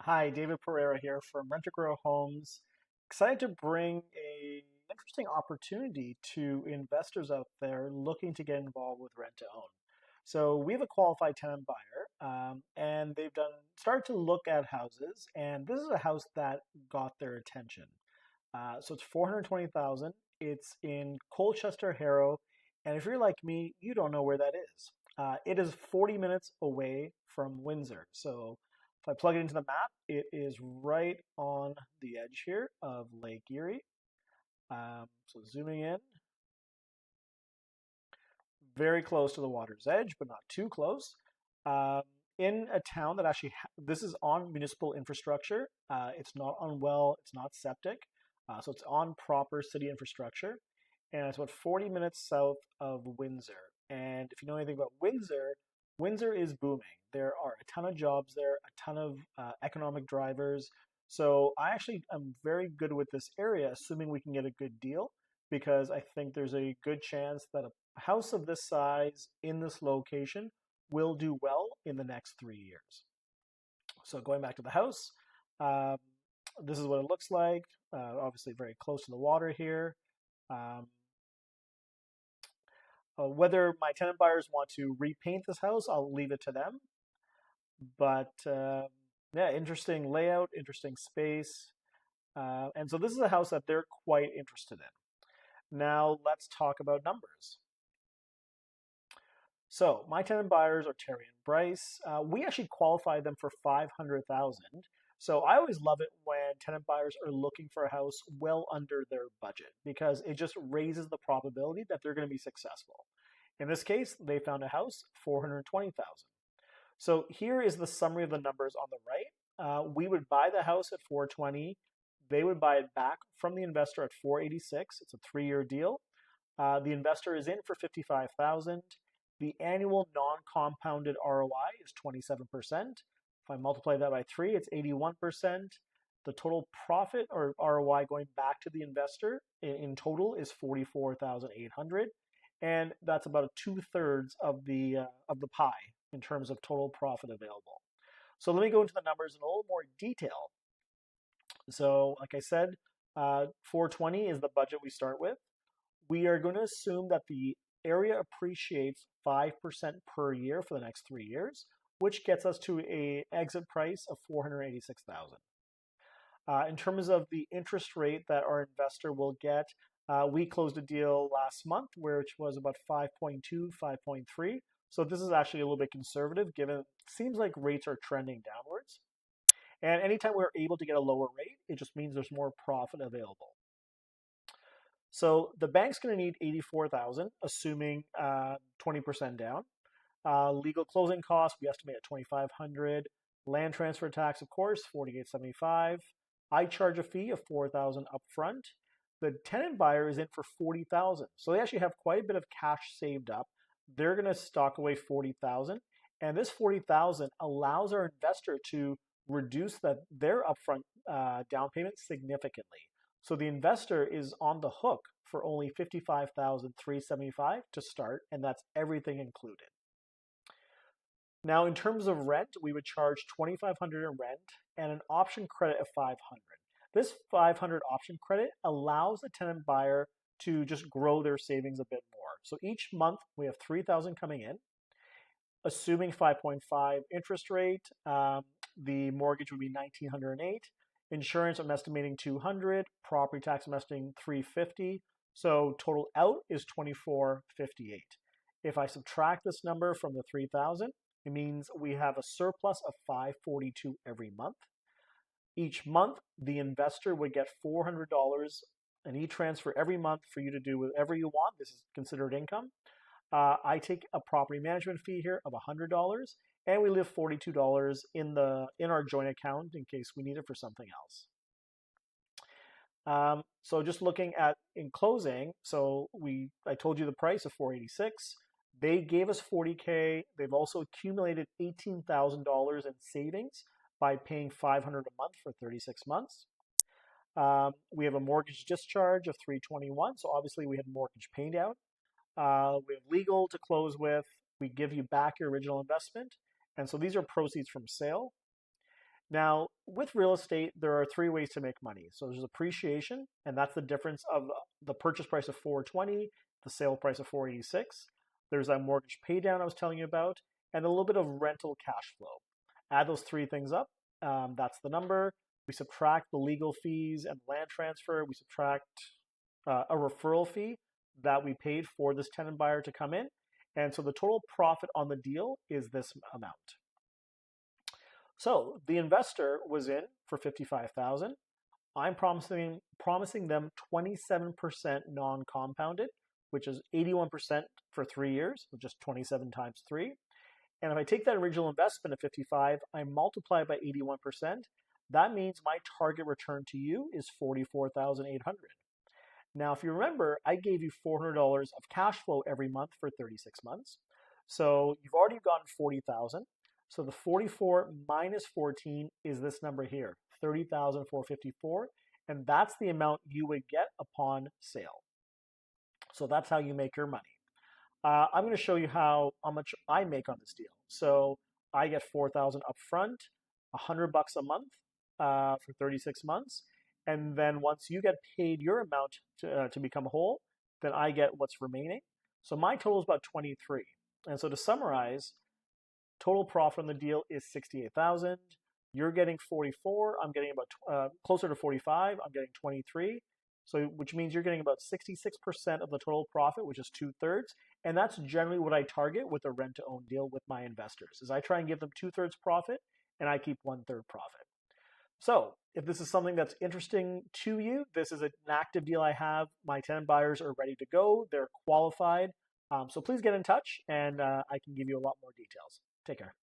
Hi, David Pereira here from Rent to Grow Homes. Excited to bring a interesting opportunity to investors out there looking to get involved with rent to own. So we have a qualified tenant buyer, and they've started to look at houses, and this is a house that got their attention. So it's 420,000. It's in Colchester, Harrow, and if you're like me, you don't know where that is. It is 40 minutes away from Windsor. So if I plug it into the map, it is right on the edge here of Lake Erie. So zooming in, very close to the water's edge, but not too close. Um, in a town that actually, this is on municipal infrastructure. It's not on well, it's not septic. So it's on proper city infrastructure. And it's about 40 minutes south of Windsor. And if you know anything about Windsor, Windsor is booming. There are a ton of jobs there, a ton of economic drivers. So I actually am very good with this area, assuming we can get a good deal, because I think there's a good chance that a house of this size in this location will do well in the next 3 years. So going back to the house, um, this is what it looks like. Obviously, very close to the water here. Um, whether my tenant buyers want to repaint this house, I'll leave it to them. But yeah, interesting layout, interesting space. And so this is a house that they're quite interested in. Now let's talk about numbers. So my tenant buyers are Terri and Brice. We actually qualify them for 500,000. So I always love it when tenant buyers are looking for a house well under their budget because it just raises the probability that they're going to be successful. In this case, they found a house, 420,000. So here is the summary of the numbers on the right. We would buy the house at 420. They would buy it back from the investor at 486. It's a 3-year deal. The investor is in for 55,000. The annual non-compounded ROI is 27%. If I multiply that by 3, it's 81%. The total profit or ROI going back to the investor in total is 44,800, and that's about 2/3 of the pie in terms of total profit available. So let me go into the numbers in a little more detail. So, like I said, 420 is the budget we start with. We are going to assume that the area appreciates 5% per year for the next 3 years, which gets us to an exit price of 486,000. In terms of the interest rate that our investor will get, we closed a deal last month, which was about 5.2, 5.3. So this is actually a little bit conservative, given it seems like rates are trending downwards. And anytime we're able to get a lower rate, it just means there's more profit available. So the bank's going to need 84,000, assuming 20% down. Legal closing costs we estimate at 2,500. Land transfer tax, of course, 48.75. I charge a fee of 4,000 upfront. The tenant buyer is in for 40,000, so they actually have quite a bit of cash saved up. They're going to stock away 40,000, and this 40,000 allows our investor to reduce their upfront down payment significantly. So the investor is on the hook for only 55,375 to start, and that's everything included. Now, in terms of rent, we would charge 2,500 in rent and an option credit of 500. This 500 option credit allows the tenant buyer to just grow their savings a bit more. So each month we have 3,000 coming in, assuming 5.5 interest rate. The mortgage would be 1,908. Insurance, I'm estimating 200. Property tax, I'm estimating 350. So total out is 2,458. If I subtract this number from the 3,000, it means we have a surplus of 542 every month. Each month, the investor would get $400 an e-transfer every month for you to do whatever you want. This is considered income. I take a property management fee here of $100, and we leave $42 in our joint account in case we need it for something else. So just looking at in closing, so I told you the price of 486. They gave us 40K. They've also accumulated $18,000 in savings by paying $500 a month for 36 months. We have a mortgage discharge of 321, so obviously we had mortgage paid out. We have legal to close with. We give you back your original investment, and so these are proceeds from sale. Now, with real estate, there are three ways to make money. So there's appreciation, and that's the difference of the purchase price of 420, the sale price of 486. There's that mortgage pay down I was telling you about, and a little bit of rental cash flow. Add those three things up. That's the number. We subtract the legal fees and land transfer. We subtract a referral fee that we paid for this tenant buyer to come in. And so the total profit on the deal is this amount. So the investor was in for 55,000. I'm promising them 27% non-compounded, which is 81% for 3 years, which is 27 times 3. And if I take that original investment of 55, I multiply it by 81%, that means my target return to you is 44,800. Now, if you remember, I gave you $400 of cash flow every month for 36 months. So you've already gotten 40,000. So the 44 minus 14 is this number here, 30,454, and that's the amount you would get upon sale. So that's how you make your money. I'm going to show you how much I make on this deal. So I get 4,000 upfront, $100 a month for 36 months, and then once you get paid your amount to become whole, then I get what's remaining. So my total is about 23. And so to summarize, total profit on the deal is 68,000. You're getting 44. I'm getting about closer to 45. I'm getting 23. So which means you're getting about 66% of the total profit, which is 2/3. And that's generally what I target with a rent-to-own deal with my investors, is I try and give them 2/3 profit and I keep 1/3 profit. So if this is something that's interesting to you, this is an active deal I have. My tenant buyers are ready to go. They're qualified. So please get in touch and I can give you a lot more details. Take care.